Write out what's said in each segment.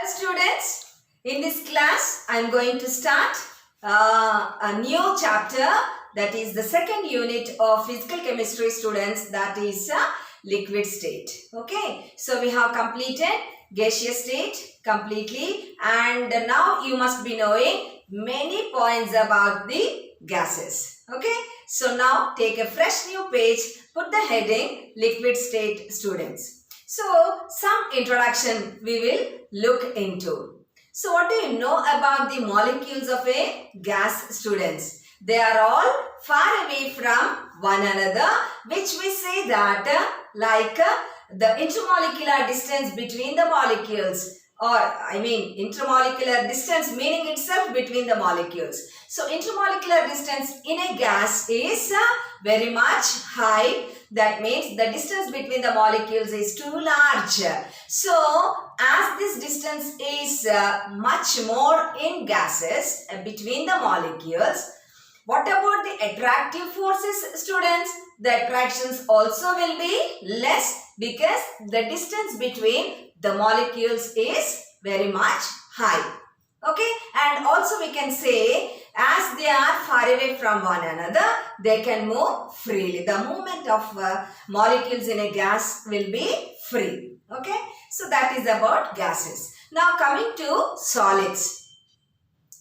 students, in this class I am going to start a new chapter, that is the second unit of physical chemistry students, that is liquid state. Okay, so we have completed gaseous state completely, and now you must be knowing many points about the gases. Okay, so now take a fresh new page, put the heading liquid state students. So some introduction we will look into. So what do you know about the molecules of a gas, students? They are all far away from one another, which we say that the intermolecular distance between the molecules, or intermolecular distance meaning itself between the molecules. So intermolecular distance in a gas is very much high. That means the distance between the molecules is too large. So as this distance is much more in gases between the molecules, what about the attractive forces, students? The attractions also will be less because the distance between the molecules is very much high. Okay, and also we can say as they are far away from one another, they can move freely. The movement of molecules in a gas will be free. Okay, so that is about gases. Now coming to solids.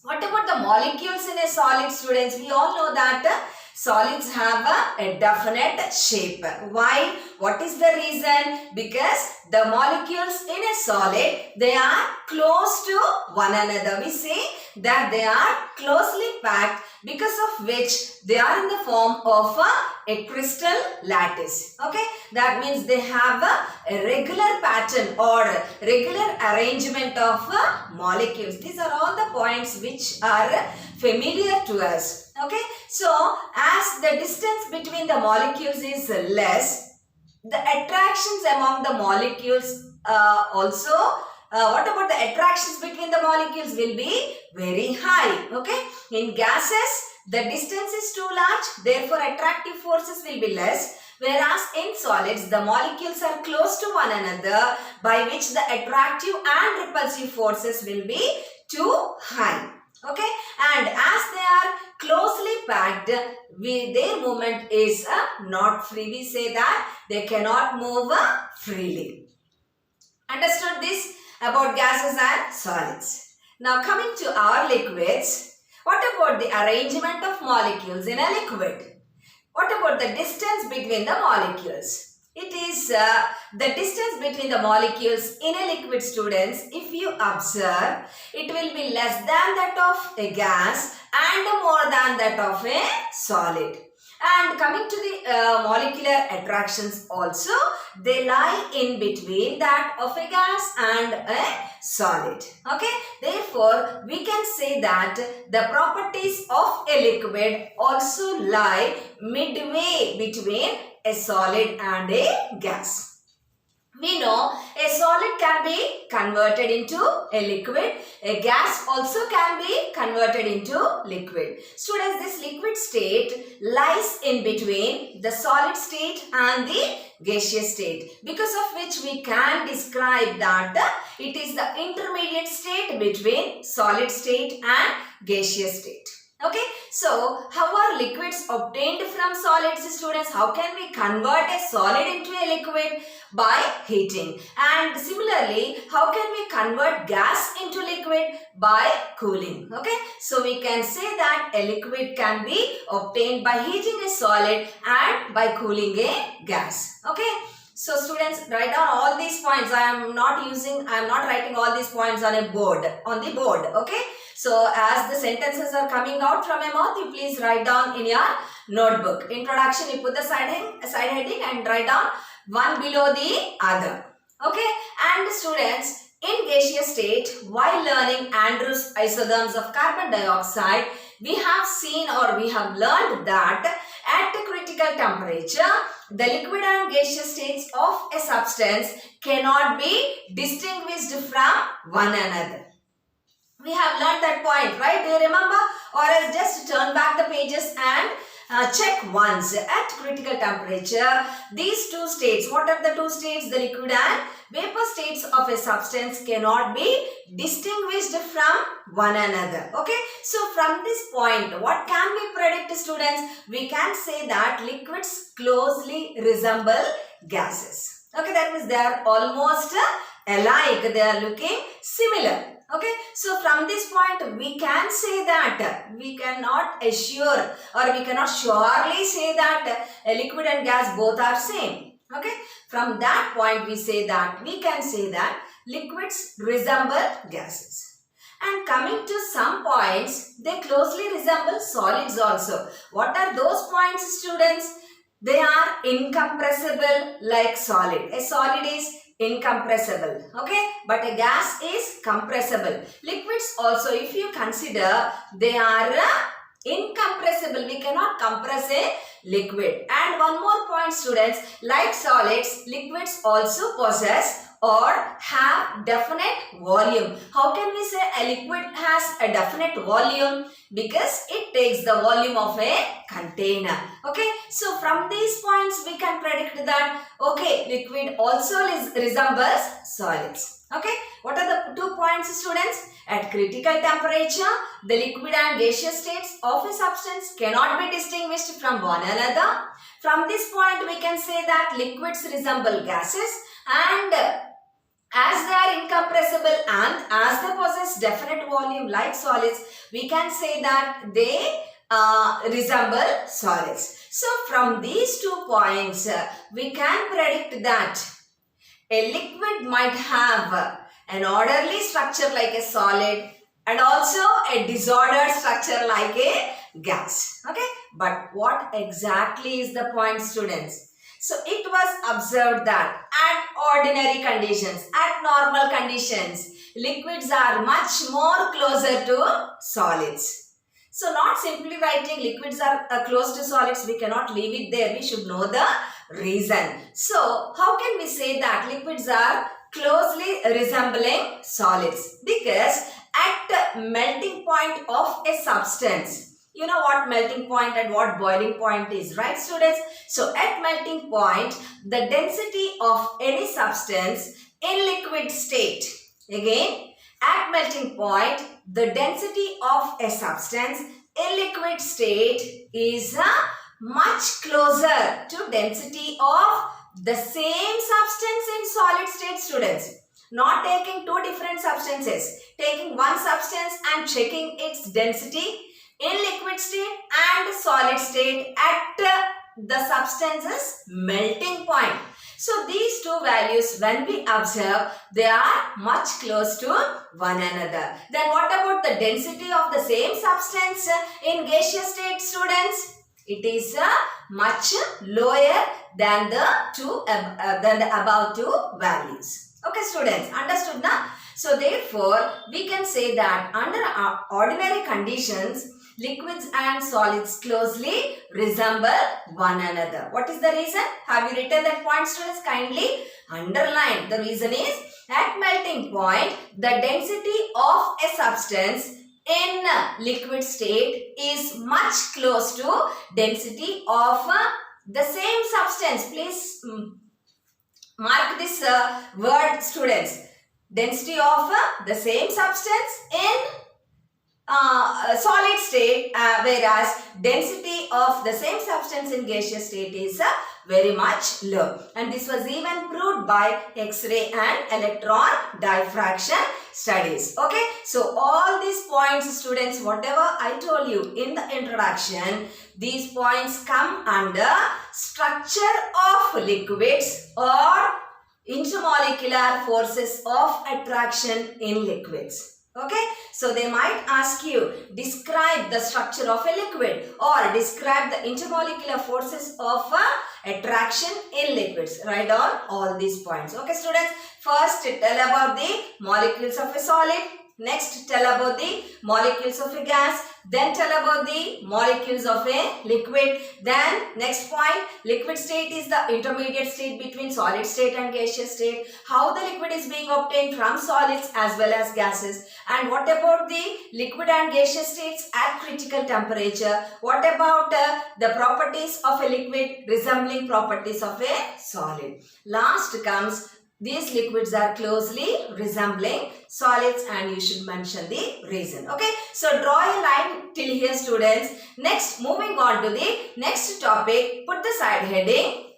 What about the molecules in a solid, students? We all know that solids have a definite shape. Why? What is the reason? Because the molecules in a solid, they are close to one another. We say that they are closely packed, because of which they are in the form of a crystal lattice. Okay, that means they have a regular pattern or regular arrangement of molecules. These are all the points which are familiar to us. Okay, so as the distance between the molecules is less, the attractions among the molecules also, what about the attractions between the molecules will be very high. Okay, in gases the distance is too large, therefore attractive forces will be less, whereas in solids the molecules are close to one another, by which the attractive and repulsive forces will be too high. Okay, and as they are closely packed, their movement is not free. We say that they cannot move freely. Understood this about gases and solids. Now coming to our liquids. What about the arrangement of molecules in a liquid? What about the distance between the molecules? It is the distance between the molecules in a liquid, students. If you observe, it will be less than that of a gas and more than that of a solid. And coming to the molecular attractions also, they lie in between that of a gas and a solid. Okay, therefore we can say that the properties of a liquid also lie midway between a solid and a gas. We know a solid can be converted into a liquid. A gas also can be converted into liquid. Students, this liquid state lies in between the solid state and the gaseous state, because of which we can describe that it is the intermediate state between solid state and gaseous state. Okay, so how are liquids obtained from solids, students? How can we convert a solid into a liquid? By heating. And similarly, how can we convert gas into liquid? By cooling. Okay, so we can say that a liquid can be obtained by heating a solid and by cooling a gas. Okay, so students, write down all these points. I am not writing all these points on the board. Okay, so as the sentences are coming out from my mouth, you please write down in your notebook. Introduction, you put the side heading and write down one below the other. Okay, and students, in gaseous state, while learning Andrews isotherms of carbon dioxide, we have seen or we have learned that at a critical temperature, the liquid and gaseous states of a substance cannot be distinguished from one another. We have learned that point, right? Do you remember? Or else just turn back the pages and check once. At critical temperature, these two states, what are the two states? The liquid and vapor states of a substance cannot be distinguished from one another. Okay, so from this point, what can we predict, students? We can say that liquids closely resemble gases. Okay, that means they are almost alike, they are looking similar. Okay, so from this point we can say that we cannot assure or we cannot surely say that a liquid and gas both are same. Okay, from that point we say that we can say that liquids resemble gases. And coming to some points, they closely resemble solids also. What are those points, students? They are incompressible like solid. A solid is incompressible, okay, but a gas is compressible. Liquids also, if you consider, they are incompressible. We cannot compress a liquid. And one more point, students, like solids, liquids also possess or have definite volume. How can we say a liquid has a definite volume? Because it takes the volume of a container. Okay, so from these points we can predict that, okay, liquid also resembles solids. Okay, what are the 2 points, students? At critical temperature, the liquid and gaseous states of a substance cannot be distinguished from one another. From this point we can say that liquids resemble gases, and as they are incompressible and as they possess definite volume like solids, we can say that they resemble solids. So from these 2 points, we can predict that a liquid might have an orderly structure like a solid and also a disordered structure like a gas. Okay, but what exactly is the point, students? So it was observed that at ordinary conditions, at normal conditions, liquids are much more closer to solids. So not simply writing liquids are close to solids, we cannot leave it there. We should know the reason. So how can we say that liquids are closely resembling solids? Because at the melting point of a substance, you know what melting point and what boiling point is, right, students? So at melting point, the density of any substance in liquid state, again, at melting point, the density of a substance in liquid state is much closer to density of the same substance in solid state, students. Not taking 2 different substances, taking one substance and checking its density in liquid state and solid state at the substance's melting point. So these 2 values, when we observe, they are much close to one another. Then what about the density of the same substance in gaseous state, students? It is much lower than the above 2 values. Okay, students, understood now? So therefore, we can say that under ordinary conditions, liquids and solids closely resemble one another. What is the reason? Have you written that point, students? Kindly underline. The reason is, at melting point, the density of a substance in liquid state is much close to density of the same substance. Please mark this word, students. Density of the same substance in solid state, whereas density of the same substance in gaseous state is very much low. And this was even proved by X-ray and electron diffraction studies. Okay, so all these points, students, whatever I told you in the introduction, these points come under structure of liquids or intermolecular forces of attraction in liquids. Okay, so they might ask you, describe the structure of a liquid or describe the intermolecular forces of attraction in liquids. Write down all these points. Okay, students, first tell about the molecules of a solid, Next, tell about the molecules of a gas. Then tell about the molecules of a liquid. Then next point, liquid state is the intermediate state between solid state and gaseous state. How the liquid is being obtained from solids as well as gases. And what about the liquid and gaseous states at critical temperature? What about the properties of a liquid resembling properties of a solid? Last comes, these liquids are closely resembling solids, and you should mention the reason. Okay, so draw a line till here, students. Next, moving on to the next topic, put the side heading.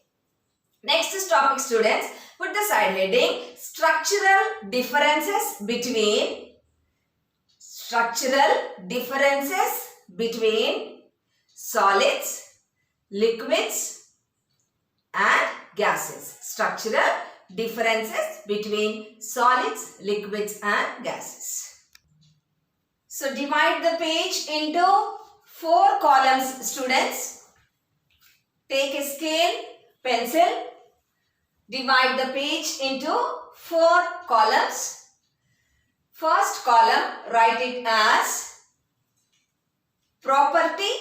Next topic, students, put the side heading structural differences between solids, liquids and gases. Structural differences between solids, liquids and gases. So divide the page into 4 columns, students. Take a scale, pencil. Divide the page into 4 columns. First column, write it as property.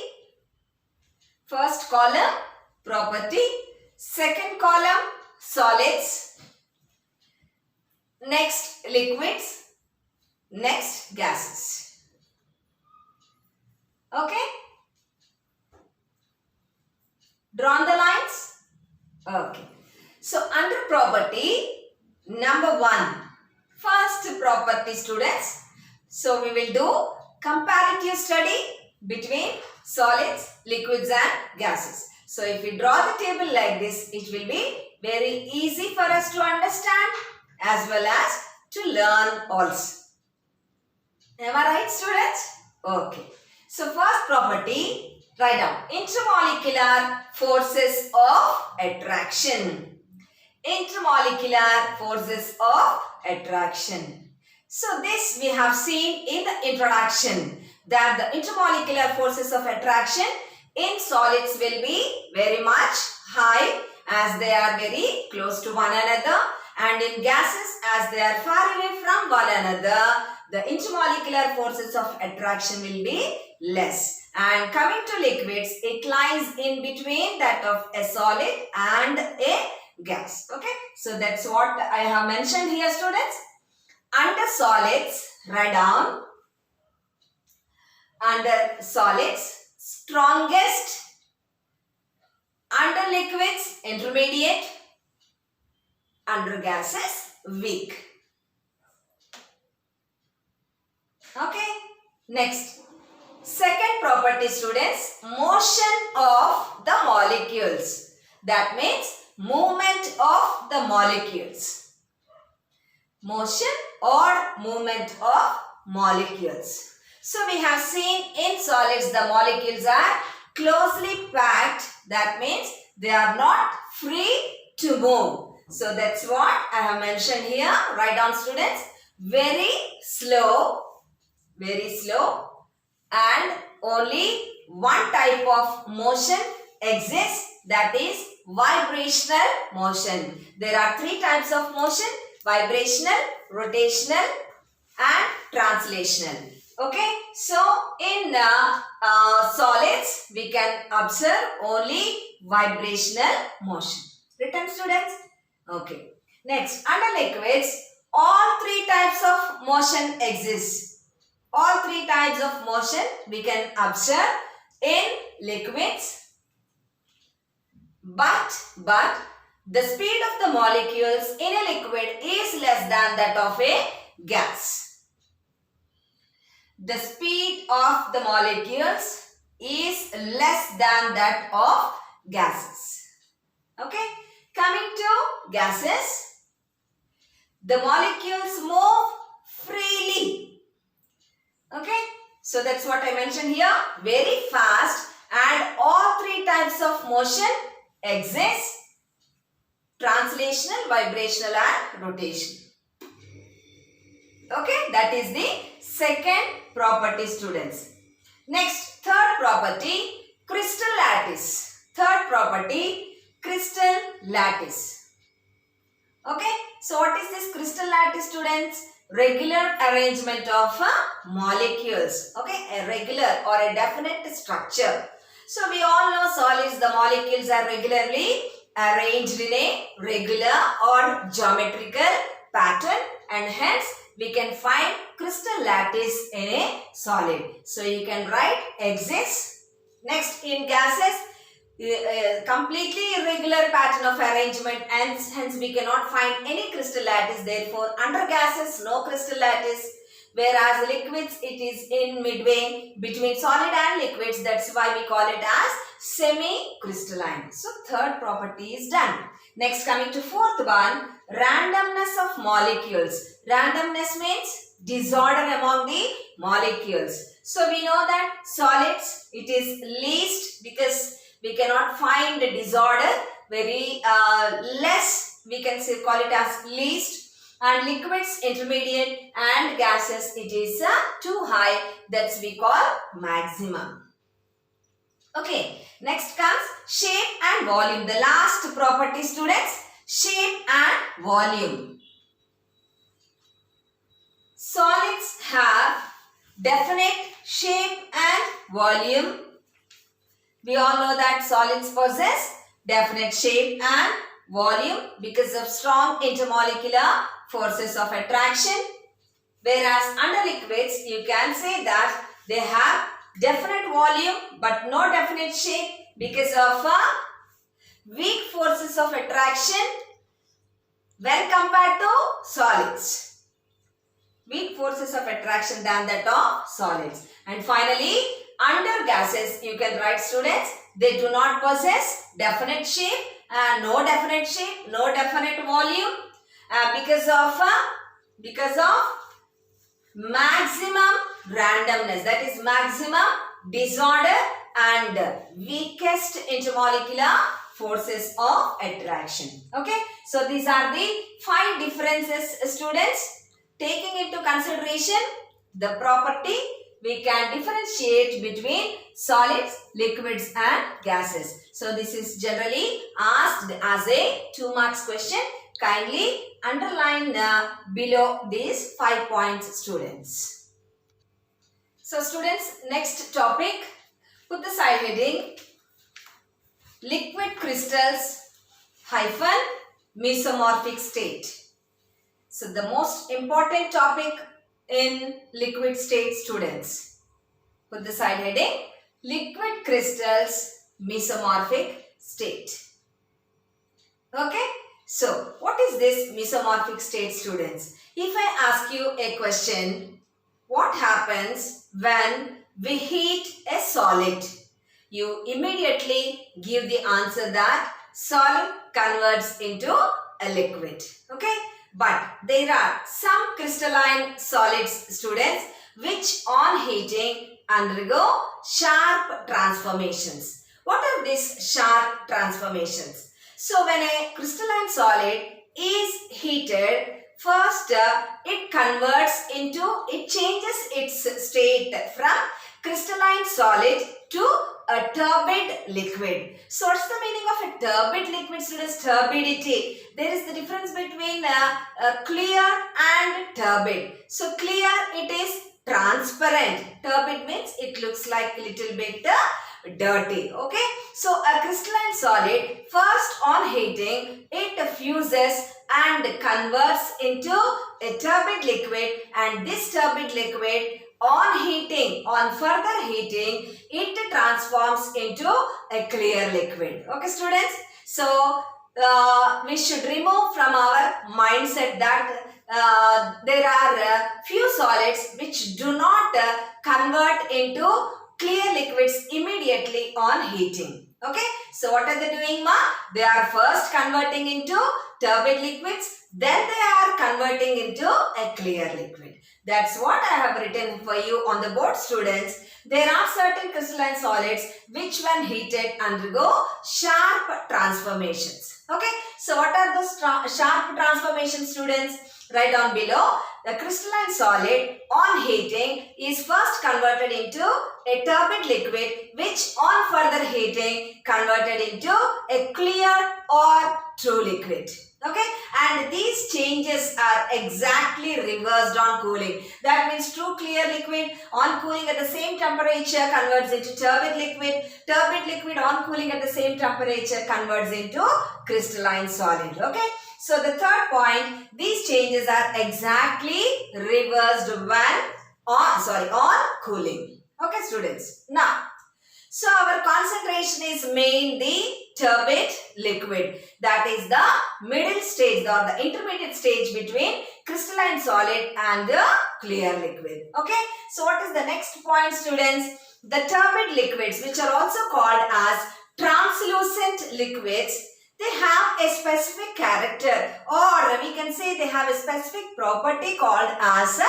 First column, property. Second column, solids. Next, liquids. Next, gases. Okay? Drawn the lines? Okay. So, under property, number 1. First property, students. So, we will do comparative study between solids, liquids and gases. So, if we draw the table like this, it will be very easy for us to understand as well as to learn also. Am I right, students? Okay. So, first property, write down intermolecular forces of attraction. Intermolecular forces of attraction. So, this we have seen in the introduction that the intermolecular forces of attraction in solids will be very much high as they are very close to one another, and in gases as they are far away from one another, the intermolecular forces of attraction will be less. And coming to liquids, it lies in between that of a solid and a gas. Okay, so that's what I have mentioned here, students. Under solids, write down under solids strongest, under liquids intermediate, under gases weak. Okay, next, second property, students, motion of the molecules. That means movement of the molecules. Motion or movement of molecules. So we have seen in solids the molecules are closely packed. That means they are not free to move. So that's what I have mentioned here. Write down, students. Very slow, and only one type of motion exists, that is vibrational motion. There are 3 types of motion: vibrational, rotational and translational. Okay, so in solids we can observe only vibrational motion. Written, students? Okay. Next, under liquids, all 3 types of motion exist. All 3 types of motion we can observe in liquids, but the speed of the molecules in a liquid is less than that of a gas. The speed of the molecules is less than that of gases. Okay, coming to gases, the molecules move freely. Okay, so that's what I mentioned here, very fast, and all 3 types of motion exist: translational, vibrational and rotation. Okay, that is the second property, students. Next, third property, crystal lattice. Third property, crystal lattice. Okay, so what is this crystal lattice, students? regular arrangement of molecules. Okay, a regular or a definite structure. So we all know solids, the molecules are regularly arranged in a regular or geometrical pattern, and hence we can find crystal lattice in a solid. So you can write exists. Next, in gases, completely irregular pattern of arrangement, and hence we cannot find any crystal lattice. Therefore, under gases, no crystal lattice. Whereas liquids, it is in midway between solid and liquids. That's why we call it as semi-crystalline. So, third property is done. Next, coming to fourth one, randomness of molecules. Randomness means disorder among the molecules. So, we know that solids, it is least because we cannot find a disorder. Very less, we can say, call it as least. And liquids, intermediate, and gases, it is too high. That's we call maximum. Okay, next comes shape and volume. The last property, students, shape and volume. Solids have definite shape and volume. We all know that solids possess definite shape and volume because of strong intermolecular forces of attraction. Whereas under liquids, you can say that they have definite volume but no definite shape because of weak forces of attraction when compared to solids. Weak forces of attraction than that of solids. And finally, under gases, you can write, students, they do not possess definite shape and no definite shape, no definite volume because of maximum randomness, that is maximum disorder and weakest intermolecular forces of attraction. Okay, so these are the 5 differences, students. Taking into consideration the property, we can differentiate between solids, liquids and gases. So this is generally asked as a 2 marks question. Kindly underline below these 5 points, students. So students, next topic, put the side heading liquid crystals hyphen mesomorphic state. So the most important topic in liquid state, students. Put the side heading liquid crystals mesomorphic state. Okay. So, what is this mesomorphic state, students? If I ask you a question, what happens when we heat a solid? You immediately give the answer that solid converts into a liquid. Okay? But there are some crystalline solids, students, which on heating undergo sharp transformations. What are these sharp transformations? So when a crystalline solid is heated, first it changes its state from crystalline solid to a turbid liquid. So what's the meaning of a turbid liquid, students? Turbidity. There is the difference between clear and turbid. So clear, it is transparent. Turbid means it looks like a little bit dirty. Okay, so a crystalline solid, first on heating, it fuses and converts into a turbid liquid, and this turbid liquid on further heating, it transforms into a clear liquid. Okay, students, so we should remove from our mindset that there are few solids which do not convert into clear liquids immediately on heating. Okay, so what are they doing, ma? They are first converting into turbid liquids, then they are converting into a clear liquid. That's what I have written for you on the board, students. There are certain crystalline solids which when heated undergo sharp transformations. Okay, so what are those sharp transformations, students? Write down below. The crystalline solid on heating is first converted into a turbid liquid, which on further heating converted into a clear or true liquid. Okay, and these changes are exactly reversed on cooling. That means true clear liquid on cooling at the same temperature converts into turbid liquid. Turbid liquid on cooling at the same temperature converts into crystalline solid. Okay, so the third point, these changes are exactly reversed when on cooling. Okay, students. Now, so our concentration is main the turbid liquid. That is the middle stage or the intermediate stage between crystalline solid and the clear liquid. Okay. So what is the next point, students? The turbid liquids, which are also called as translucent liquids, they have a specific character, or we can say they have a specific property called as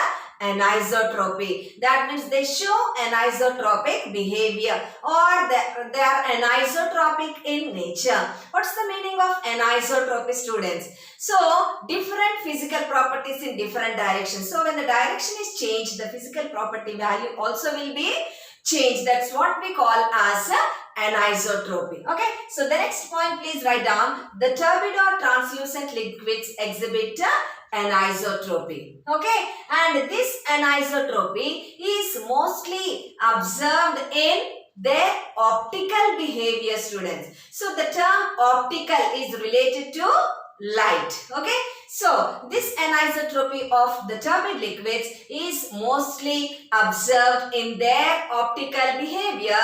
anisotropy. That means they show anisotropic behavior, or they are anisotropic in nature. What's the meaning of anisotropy, students? So different physical properties in different directions. So when the direction is changed, the physical property value also will be changed. That's what we call as anisotropy. Okay, so the next point, please write down, the turbid or translucent liquids exhibit anisotropy. Okay, and this anisotropy is mostly observed in their optical behavior, students. So the term optical is related to light. Okay, so this anisotropy of the turbid liquids is mostly observed in their optical behavior,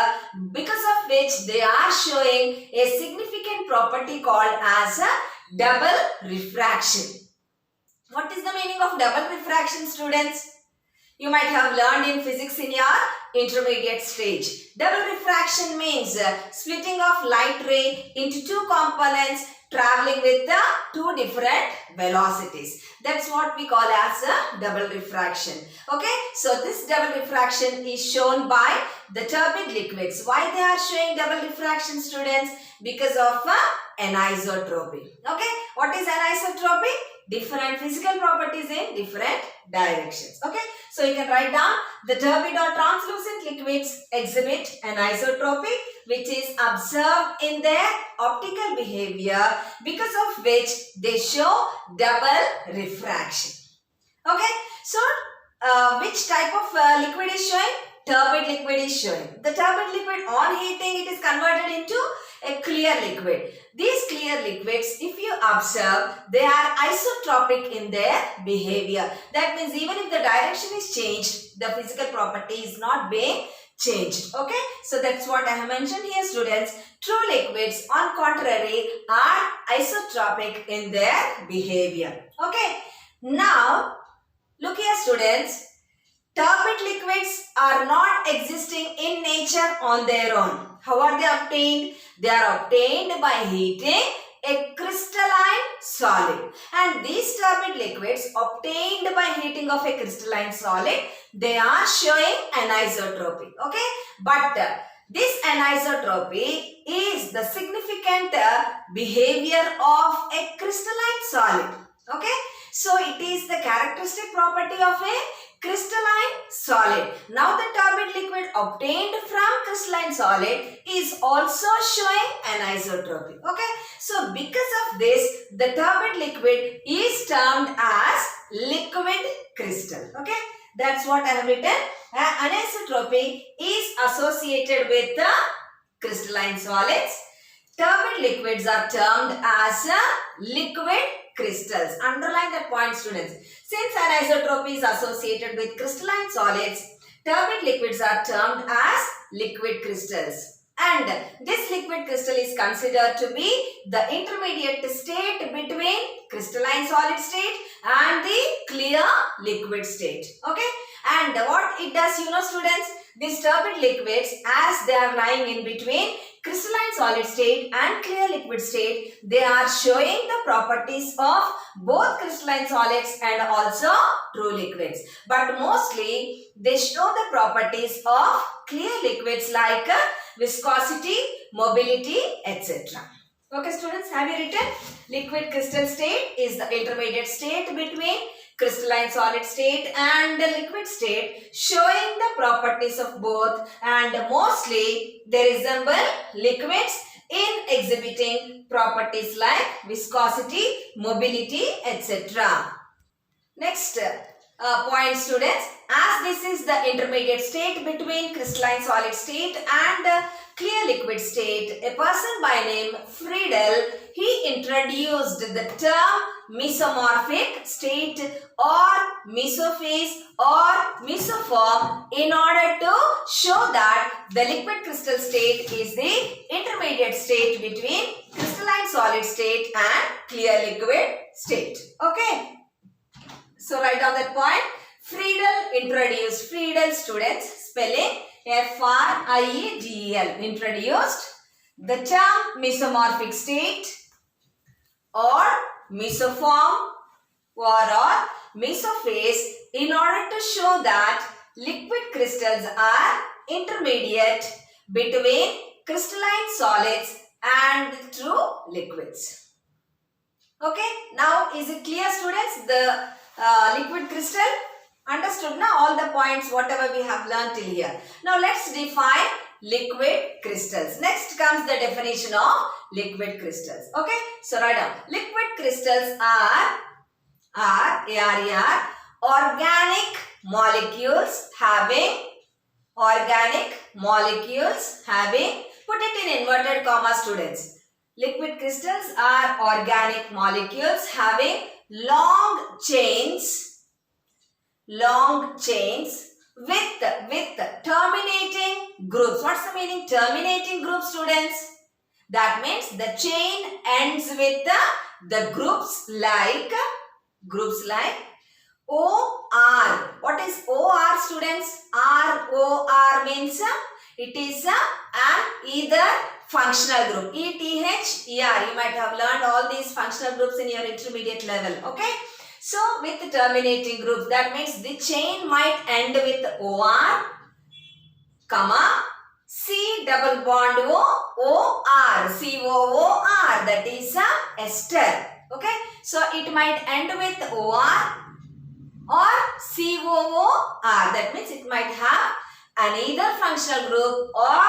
because of which they are showing a significant property called as a double refraction. What is the meaning of double refraction, students? You might have learned in physics in your intermediate stage. Double refraction means splitting of light ray into two components traveling with the two different velocities. That's what we call as a double refraction. Okay, so this double refraction is shown by the turbid liquids. Why they are showing double refraction, students? Because of anisotropy. Okay, what is anisotropy? Different physical properties in different directions. Okay, so you can write down, the turbid or translucent liquids exhibit anisotropy, which is observed in their optical behavior, because of which they show double refraction. Okay, so which type of liquid is showing? Turbid liquid is showing. The turbid liquid, on heating, it is converted into a clear liquid. These clear liquids, if you observe, they are isotropic in their behavior. That means even if the direction is changed, the physical property is not being changed. Okay, so that's what I have mentioned here, students. True liquids, on contrary, are isotropic in their behavior. Okay, now look here, students. Turbid liquids are not existing in nature on their own. How are they obtained? They are obtained by heating a crystalline solid. And these turbid liquids obtained by heating of a crystalline solid, they are showing anisotropy. Okay, but this anisotropy is the significant behavior of a crystalline solid. Okay, so it is the characteristic property of a crystalline solid. Now the turbid liquid obtained from crystalline solid is also showing anisotropy. Okay, so because of this, the turbid liquid is termed as liquid crystal. Okay, that's what I have written. Anisotropy is associated with the crystalline solids. Turbid liquids are termed as liquid crystals. Underline that point, students. Since anisotropy is associated with crystalline solids, turbid liquids are termed as liquid crystals. And this liquid crystal is considered to be the intermediate state between crystalline solid state and the clear liquid state. Okay, and what it does, students, these turbid liquids, as they are lying in between crystalline solid state and clear liquid state, they are showing the properties of both crystalline solids and also true liquids. But mostly they show the properties of clear liquids like viscosity, mobility, etc. Okay, students, have you written? Liquid crystal state is the intermediate state between crystalline solid state and the liquid state, showing the properties of both, and mostly they resemble liquids in exhibiting properties like viscosity, mobility, etc. Next point, students, as this is the intermediate state between crystalline solid state and clear liquid state, a person by name Friedel, he introduced the term mesomorphic state or mesophase or mesoform in order to show that the liquid crystal state is the intermediate state between crystalline solid state and clear liquid state. Okay. So write down that point. Friedel introduced. Friedel, students, spelling F-R-I-E-D-E-L, introduced the term mesomorphic state or mesoform or mesophase in order to show that liquid crystals are intermediate between crystalline solids and true liquids. Okay, now is it clear, students? The liquid crystal, understood now all the points whatever we have learned till here. Now let's define liquid crystals. Next comes the definition of liquid crystals. Okay, so write down. Liquid crystals are organic molecules having put it in inverted comma, students. Liquid crystals are organic molecules having long chains with terminating groups. What's the meaning? Terminating groups, students. That means the chain ends with the groups like OR. What is OR, students? ROR means it is an either functional group. ETHER. You might have learned all these functional groups in your intermediate level. Okay. So with the terminating groups, that means the chain might end with OR, comma, C double bond OR, COOR, that is ester. Okay. So it might end with OR or COOR. That means it might have an either functional group or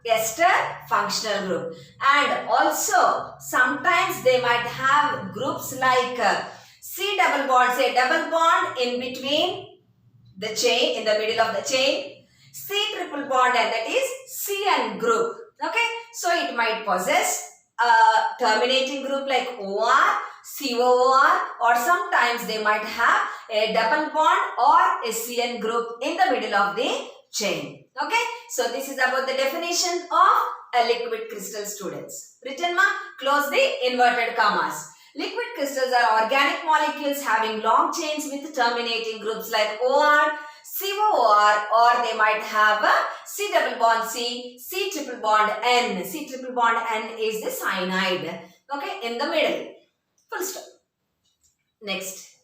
ester functional group. And also sometimes they might have groups like C double bond, say double bond in between the chain, in the middle of the chain, C triple bond, and that is CN group. Okay, so it might possess a terminating group like OR, COOR, or sometimes they might have a double bond or a CN group in the middle of the chain. Okay, so this is about the definition of a liquid crystal, students. Written ma? Close the inverted commas. Liquid crystals are organic molecules having long chains with terminating groups like OR, COOR, or they might have a C double bond C, C triple bond N. C triple bond N is the cyanide. Okay, in the middle. Full stop. Next.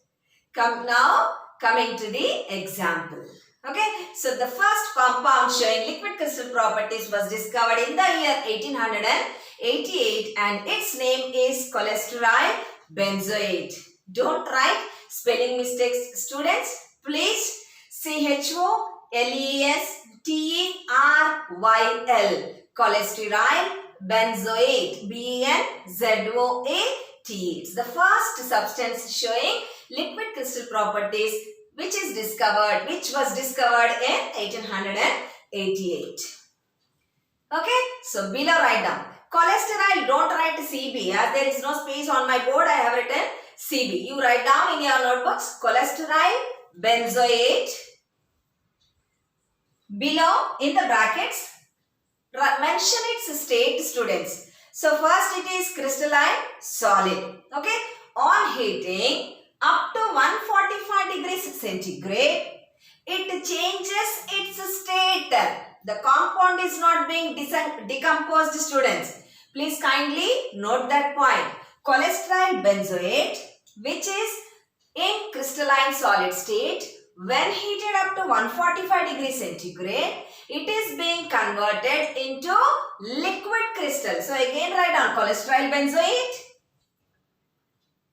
Coming to the example. Okay, so the first compound showing liquid crystal properties was discovered in the year 1888 and its name is cholesterol benzoate. Don't write spelling mistakes, students. Please, CHOLESTERYL, cholesterol benzoate, BENZOATE. It's the first substance showing liquid crystal properties which was discovered in 1888. Okay, so below write down. Cholesterol, don't write CB as there is no space on my board. I have written CB. You write down in your notebooks cholesterol benzoate. Below in the brackets, mention its state, students. So first it is crystalline solid. Okay, on heating up to 145 degrees centigrade, it changes its state. The compound is not being decomposed, students. Please kindly note that point. Cholesterol benzoate, which is in crystalline solid state, when heated up to 145 degrees centigrade, it is being converted into liquid crystal. So again write down cholesterol benzoate.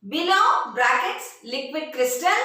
Below brackets liquid crystal.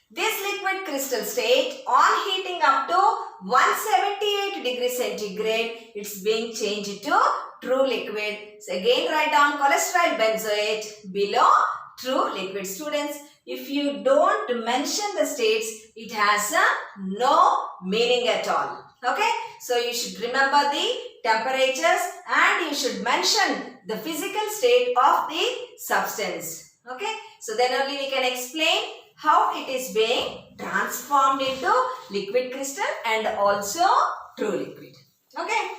This liquid crystal state on heating up to 178 degrees centigrade, it's being changed to true liquid. So again write down cholesterol benzoate below true liquid. Students, if you don't mention the states, it has no meaning at all. Okay, so you should remember the temperatures and you should mention the physical state of the substance. Okay, so then only we can explain how it is being transformed into liquid crystal and also true liquid. Okay,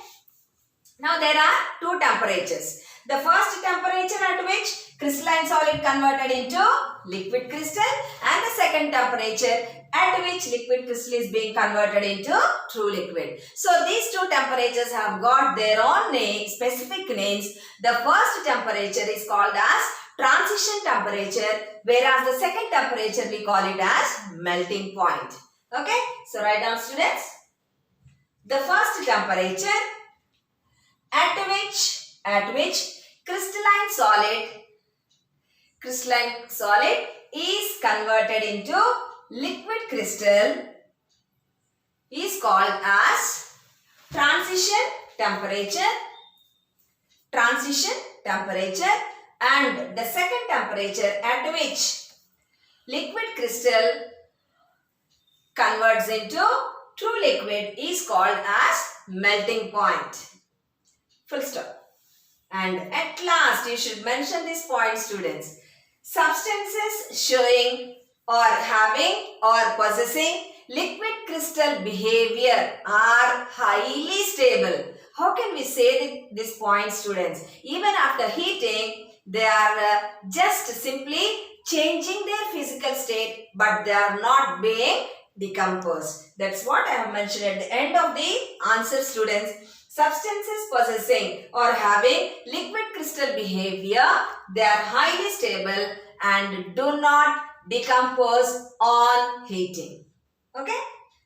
now there are two temperatures. The first temperature at which crystalline solid converted into liquid crystal, and the second temperature at which liquid crystal is being converted into true liquid. So these two temperatures have got their own specific names. The first temperature is called as transition temperature, whereas the second temperature we call it as melting point. Okay, so write down, students. The first temperature at which crystalline solid is converted into liquid crystal is called as transition temperature, and the second temperature at which liquid crystal converts into true liquid is called as melting point. Full stop. And at last, you should mention this point, students. Substances showing or having or possessing liquid crystal behavior are highly stable. How can we say this point, students? Even after heating, they are just simply changing their physical state, but they are not being decomposed. That's what I have mentioned at the end of the answer, students. Substances possessing or having liquid crystal behavior, they are highly stable and do not decompose on heating. Okay?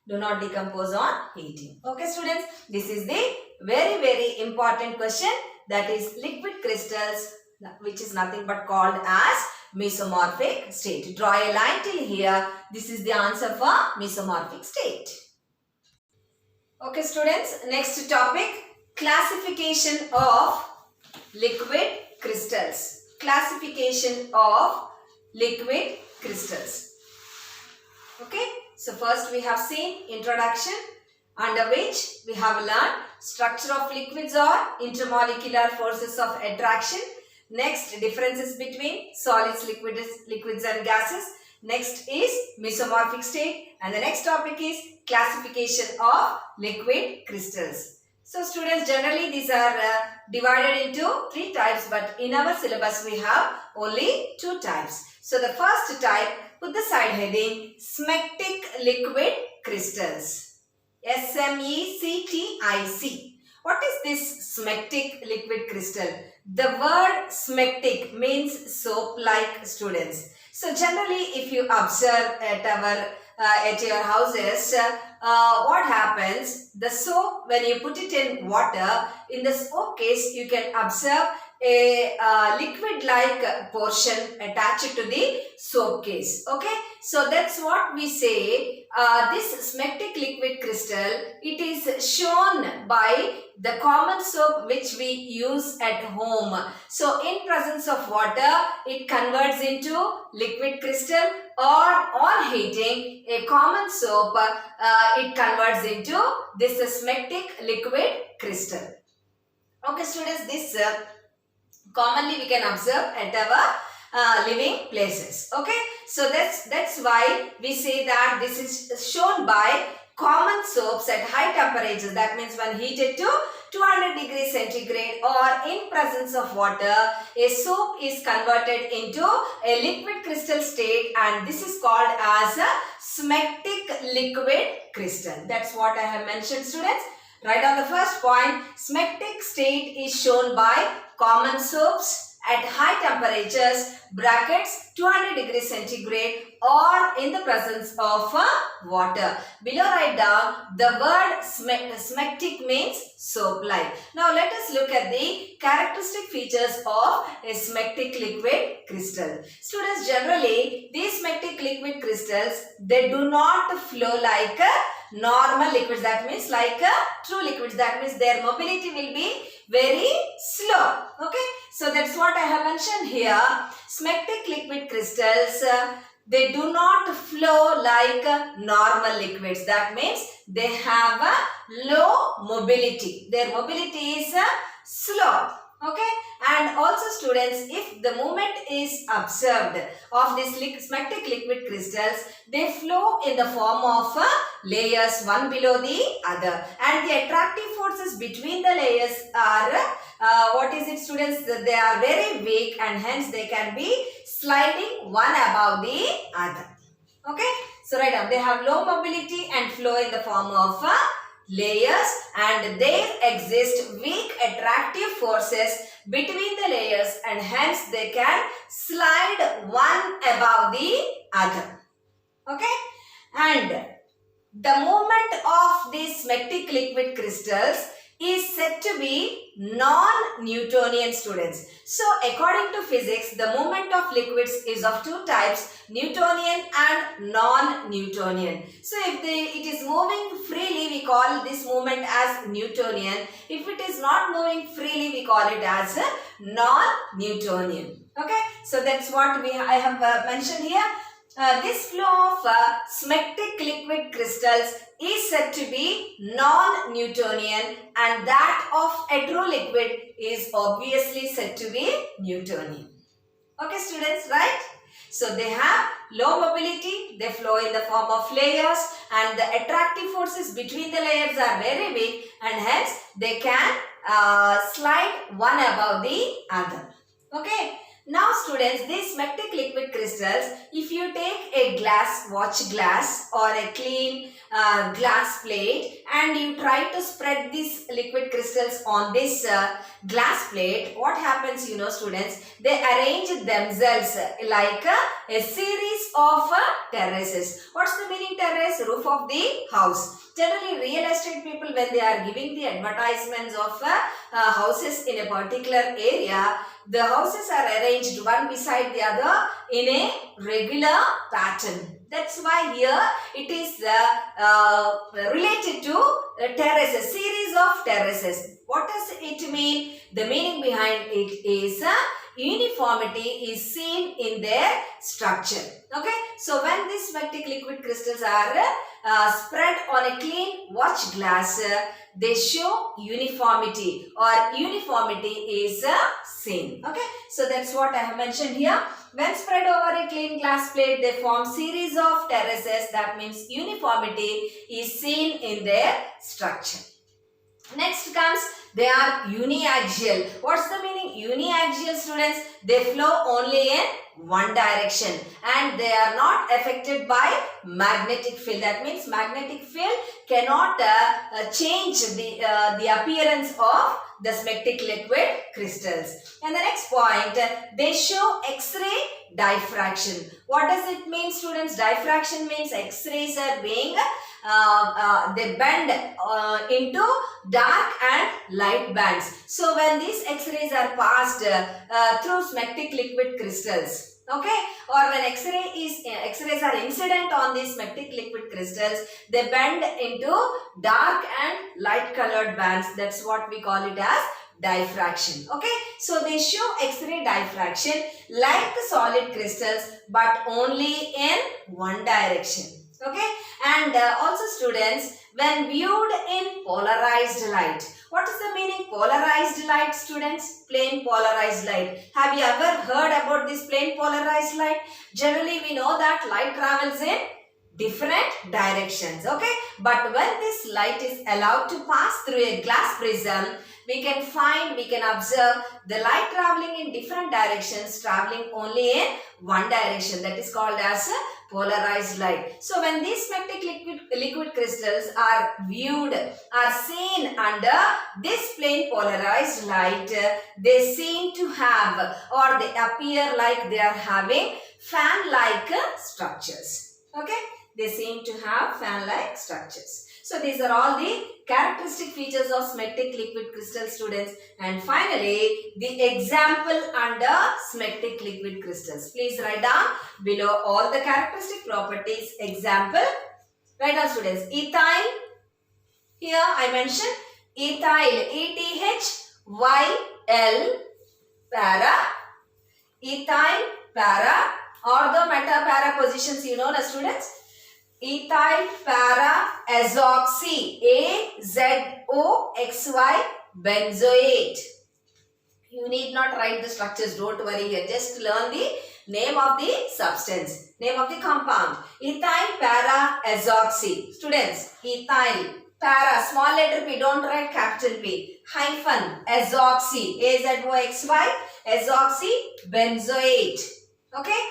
Do not decompose on heating. Okay, students? This is the very, very important question, that is liquid crystals, which is nothing but called as mesomorphic state. Draw a line till here. This is the answer for mesomorphic state. Okay, students, next topic, classification of liquid crystals. Classification of liquid crystals. Okay, so first we have seen introduction, under which we have learned structure of liquids or intermolecular forces of attraction. Next, differences between solids, liquids and gases. Next is mesomorphic state, and the next topic is classification of liquid crystals. So students, generally these are divided into 3 types, but in our syllabus we have only 2 types. So the first type, put the side heading, smectic liquid crystals. SMECTIC. What is this smectic liquid crystal? The word smectic means soap-like, students. So generally, if you observe at your houses, what happens? The soap, when you put it in water, in the soap case, you can observe a liquid-like portion attached to the soap case. Okay, so that's what we say. This smectic liquid crystal, it is shown by the common soap which we use at home. So in presence of water, it converts into liquid crystal, or on heating a common soap, it converts into this smectic liquid crystal. Okay, students, this commonly we can observe at our living places. Okay, so that's why we say that this is shown by common soaps at high temperatures. That means when heated to 200 degrees centigrade or in presence of water, a soap is converted into a liquid crystal state, and this is called as a smectic liquid crystal. That's what I have mentioned, students. Right on the first point, smectic state is shown by common soaps at high temperatures, brackets 200 degrees centigrade, or in the presence of water. Below write down the word smectic means soap-like. Now let us look at the characteristic features of a smectic liquid crystal. Students, generally these smectic liquid crystals, they do not flow like normal liquids, that means like true liquids, that means their mobility will be very slow. Okay, so that's what I have mentioned here. Smectic liquid crystals, they do not flow like normal liquids. That means they have a low mobility. Their mobility is slow. Okay, and also students, if the movement is observed of these smectic liquid crystals, they flow in the form of layers one below the other, and the attractive forces between the layers are what is it, students? They are very weak, and hence they can be sliding one above the other. Okay, so write down, they have low mobility and flow in the form of layers, and there exist weak attractive forces between the layers, and hence they can slide one above the other. Okay, and the movement of these smectic liquid crystals is said to be non-Newtonian, students. So according to physics, the movement of liquids is of two types, Newtonian and non-Newtonian. So if it is moving freely, we call this movement as Newtonian. If it is not moving freely, we call it as non-Newtonian. Okay, so that's what I have mentioned here. This flow of smectic liquid crystals is said to be non-Newtonian, and that of heteroliquid is obviously said to be Newtonian. Okay, students, right? So they have low mobility, they flow in the form of layers, and the attractive forces between the layers are very weak, and hence they can slide one above the other. Okay. Now students, these smectic liquid crystals, if you take a watch glass or a clean glass plate and you try to spread these liquid crystals on this glass plate, what happens, you know, students? They arrange themselves like a series of terraces. What's the meaning terrace? Roof of the house. Generally, real estate people, when they are giving the advertisements of houses in a particular area, the houses are arranged one beside the other in a regular pattern. That's why here it is related to terraces, series of terraces. What does it mean? The meaning behind it is uniformity is seen in their structure. Okay, so when these smectic liquid crystals are spread on a clean watch glass, they show uniformity, or uniformity is seen. Okay, so that's what I have mentioned here. When spread over a clean glass plate, they form series of terraces. That means uniformity is seen in their structure. Next comes, they are uniaxial. What's the meaning? Uniaxial, students, they flow only in one direction and they are not affected by magnetic field. That means magnetic field cannot change the appearance of the smectic liquid crystals. And the next point, they show X-ray diffraction. What does it mean, students? Diffraction means X-rays are being they bend into dark and light bands. So when these X-rays are passed through smectic liquid crystals, okay, or when X-rays are incident on these smectic liquid crystals, they bend into dark and light colored bands. That's what we call it as diffraction. Okay, so they show X-ray diffraction like solid crystals, but only in one direction. Okay, and also students, when viewed in polarized light. What is the meaning polarized light, students? Plain polarized light. Have you ever heard about this plain polarized light? Generally, we know that light travels in different directions. Okay, but when this light is allowed to pass through a glass prism, we can observe the light traveling in different directions, traveling only in one direction. That is called as polarized light. So when these smectic liquid crystals are seen under this plain polarized light, they seem to have, or they appear like they are having fan-like structures. Okay, they seem to have fan-like structures. So these are all the characteristic features of smectic liquid crystal, students. And finally, the example under smectic liquid crystals. Please write down below all the characteristic properties. Example, Write down students. Ethyl. Here I mentioned ethyl. ETHYL. Para. Ethyl. Para. Ortho meta para positions you know the students. Ethyl para azoxy. AZOXY benzoate. You need not write the structures, don't worry here. Just learn the name of the substance, name of the compound. Ethyl para azoxy. Students, ethyl para, small letter P, don't write capital P. Hyphen azoxy. AZOXY, azoxy benzoate. Okay.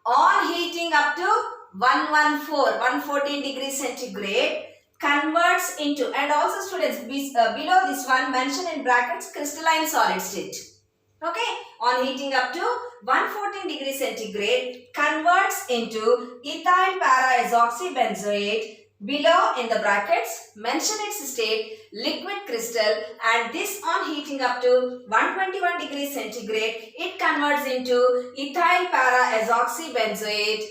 On heating up to 114 degrees centigrade, converts into, and also students below this one mention in brackets crystalline solid state. Okay, on heating up to 114 degrees centigrade, converts into ethyl para azoxy benzoate. Below in the brackets mention its state liquid crystal, and this on heating up to 121 degrees centigrade, it converts into ethyl para azoxy benzoate.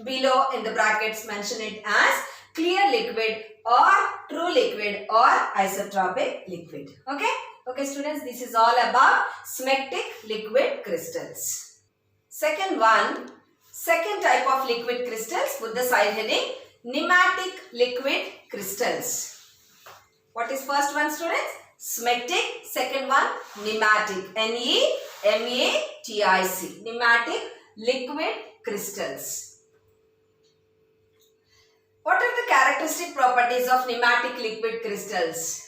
Below in the brackets mention it as clear liquid or true liquid or isotropic liquid. Okay. Okay students, this is all about smectic liquid crystals. Second type of liquid crystals, put the side heading, nematic liquid crystals. What is first one students? Smectic. Second one nematic. NEMATIC. Nematic liquid crystals. What are the characteristic properties of nematic liquid crystals?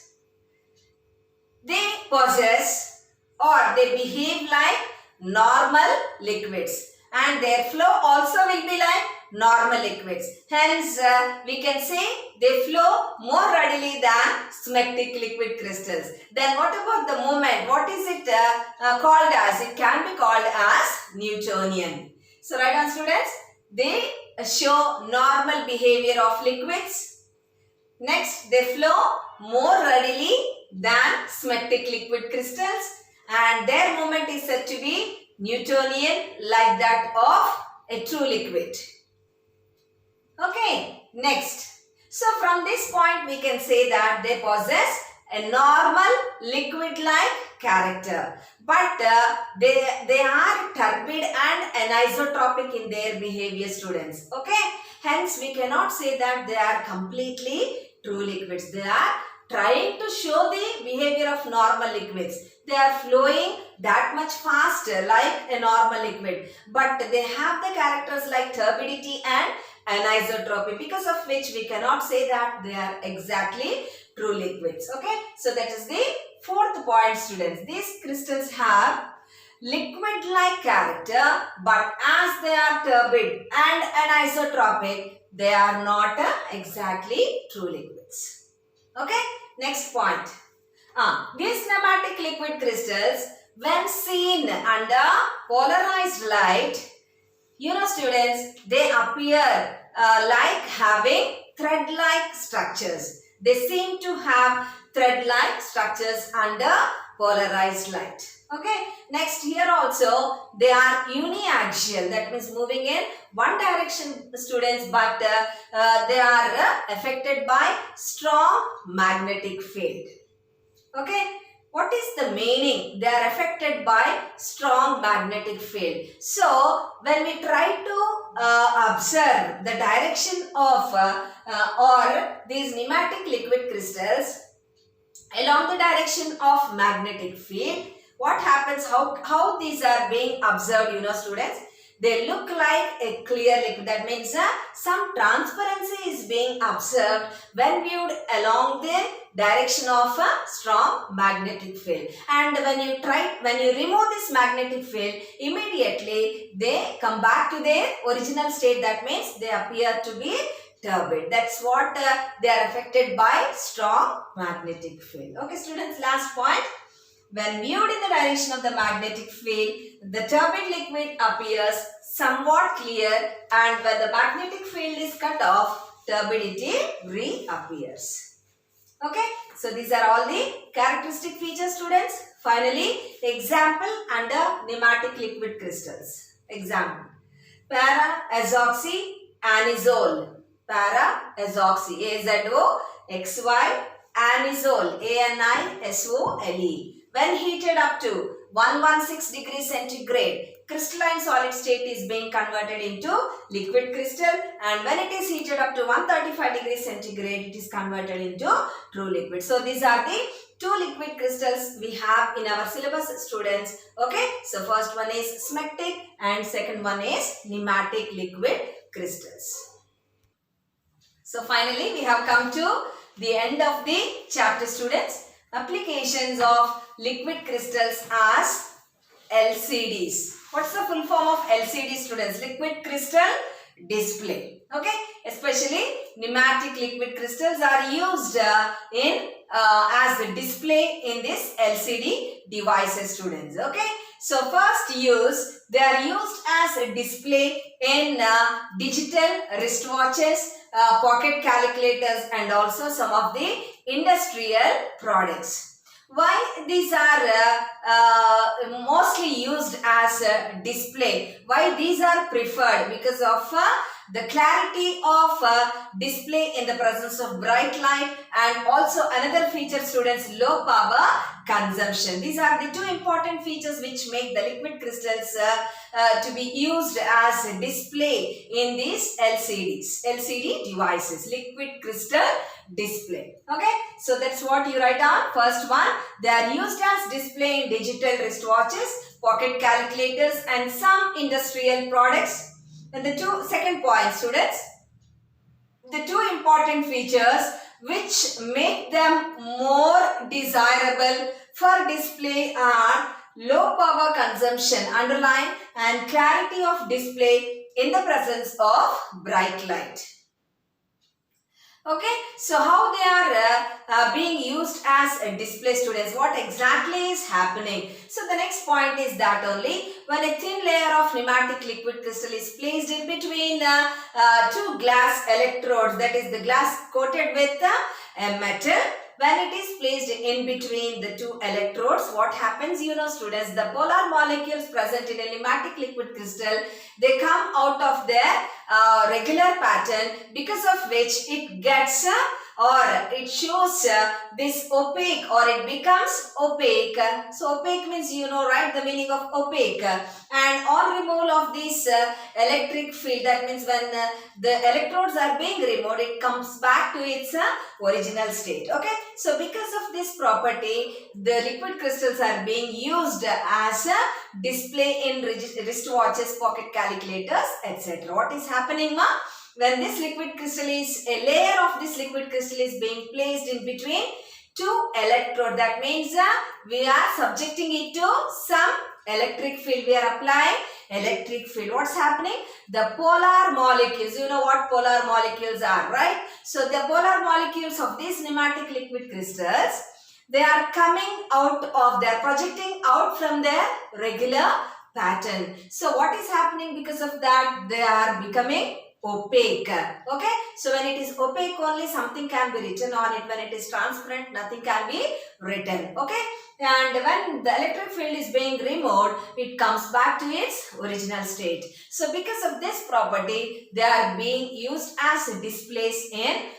They possess or they behave like normal liquids, and their flow also will be like normal liquids. Hence, we can say they flow more readily than smectic liquid crystals. Then what about the movement? What is it called as? It can be called as Newtonian. So write down students. They show normal behavior of liquids. Next, they flow more readily than smectic liquid crystals, and their movement is said to be Newtonian, like that of a true liquid. Okay, next. So from this point we can say that they possess a normal liquid-like character, but they are turbid and anisotropic in their behavior, students. Okay, hence we cannot say that they are completely true liquids. They are trying to show the behavior of normal liquids. They are flowing that much faster like a normal liquid, but they have the characters like turbidity and anisotropy, because of which we cannot say that they are exactly true liquids. Okay, so that is the fourth point, students. These crystals have liquid-like character, but as they are turbid and anisotropic, they are not exactly true liquids. Okay, next point. These nematic liquid crystals, when seen under polarized light, you know students, they appear like having thread-like structures. They seem to have thread-like structures under polarized light. Okay, next here also they are uniaxial, that means moving in one direction, students, but they are affected by strong magnetic field. Okay, what is the meaning? They are affected by strong magnetic field. So when we try to observe the direction of or these nematic liquid crystals along the direction of magnetic field, what happens, how these are being observed, you know students? They look like a clear liquid. That means some transparency is being observed when viewed along the direction of a strong magnetic field. And when you remove this magnetic field, immediately they come back to their original state. That means they appear to be turbid. That's what they are affected by strong magnetic field. Okay students, last point. When viewed in the direction of the magnetic field, the turbid liquid appears somewhat clear, and when the magnetic field is cut off, turbidity reappears. Okay, so these are all the characteristic features, students. Finally, example under nematic liquid crystals. Example: para-azoxy anisole. para-azoxy, AZOXY, anisole, ANISOLE. When heated up to 116 degrees centigrade, crystalline solid state is being converted into liquid crystal, and when it is heated up to 135 degrees centigrade, it is converted into true liquid. So these are the two liquid crystals we have in our syllabus, students. Okay, so first one is smectic and second one is nematic liquid crystals. So finally we have come to the end of the chapter, students. Applications of liquid crystals as LCDs. What's the full form of LCD, students? Liquid crystal display. Okay, especially nematic liquid crystals are used as a display in this LCD devices, students. Okay, so first use, they are used as a display in digital wristwatches, pocket calculators, and also some of the industrial products. Why these are mostly used as a display? Why these are preferred? Because of the clarity of display in the presence of bright light, and also another feature, students, low power consumption. These are the two important features which make the liquid crystals to be used as a display in these LCD devices, liquid crystal display. Okay, so that's what you write down. First one, they are used as display in digital wristwatches, pocket calculators, and some industrial products. And the second point, students, the two important features which make them more desirable for display are low power consumption, underline, and clarity of display in the presence of bright light. Okay, so how they are being used as a display, students? What exactly is happening? So the next point is that only when a thin layer of nematic liquid crystal is placed in between two glass electrodes, that is the glass coated with a metal. When it is placed in between the two electrodes, what happens? You know, students, the polar molecules present in a nematic liquid crystal, they come out of their regular pattern, because of which it gets or it shows this opaque, or it becomes opaque. So opaque means, you know, right, the meaning of opaque. And on removal of this electric field, that means when the electrodes are being removed, it comes back to its original state. Okay, so because of this property, the liquid crystals are being used as a display in wristwatches, pocket calculators, etc. What is happening, ma? When this liquid crystal is, a layer of this liquid crystal is being placed in between two electrodes, that means we are subjecting it to some electric field. We are applying electric field. What's happening? The polar molecules, you know what polar molecules are, right? So the polar molecules of these nematic liquid crystals, they are coming out of, they are projecting out from their regular pattern. So what is happening? Because of that, they are becoming opaque. Okay, so when it is opaque, only something can be written on it. When it is transparent, nothing can be written. Okay, and when the electric field is being removed, it comes back to its original state. So because of this property, they are being used as displays in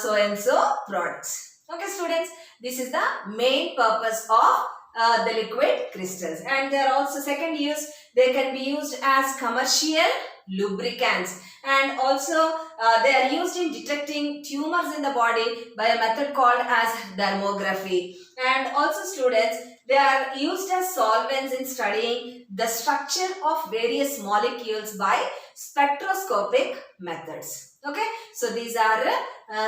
so and so products. Okay, students, this is the main purpose of the liquid crystals. And they are also, second use, they can be used as commercial lubricants, and also they are used in detecting tumors in the body by a method called as dermography. And also, students, they are used as solvents in studying the structure of various molecules by spectroscopic methods. Okay, so these are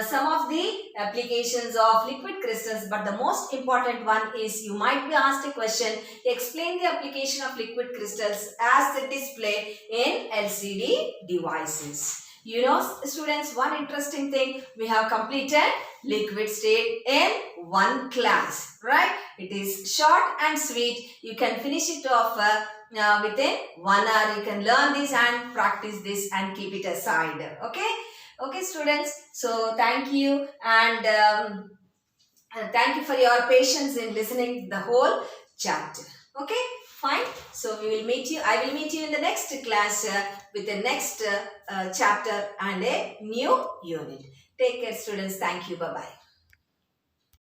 some of the applications of liquid crystals, but the most important one is, you might be asked a question, explain the application of liquid crystals as the display in LCD devices. You know, students, one interesting thing, we have completed liquid state in one class, right? It is short and sweet. You can finish it off within 1 hour. You can learn this and practice this and keep it aside. Okay? Okay, students. So thank you, and thank you for your patience in listening the whole chapter. Okay? Fine. So we will meet you. I will meet you in the next class with the next chapter and a new unit. Take care, students. Thank you. Bye bye.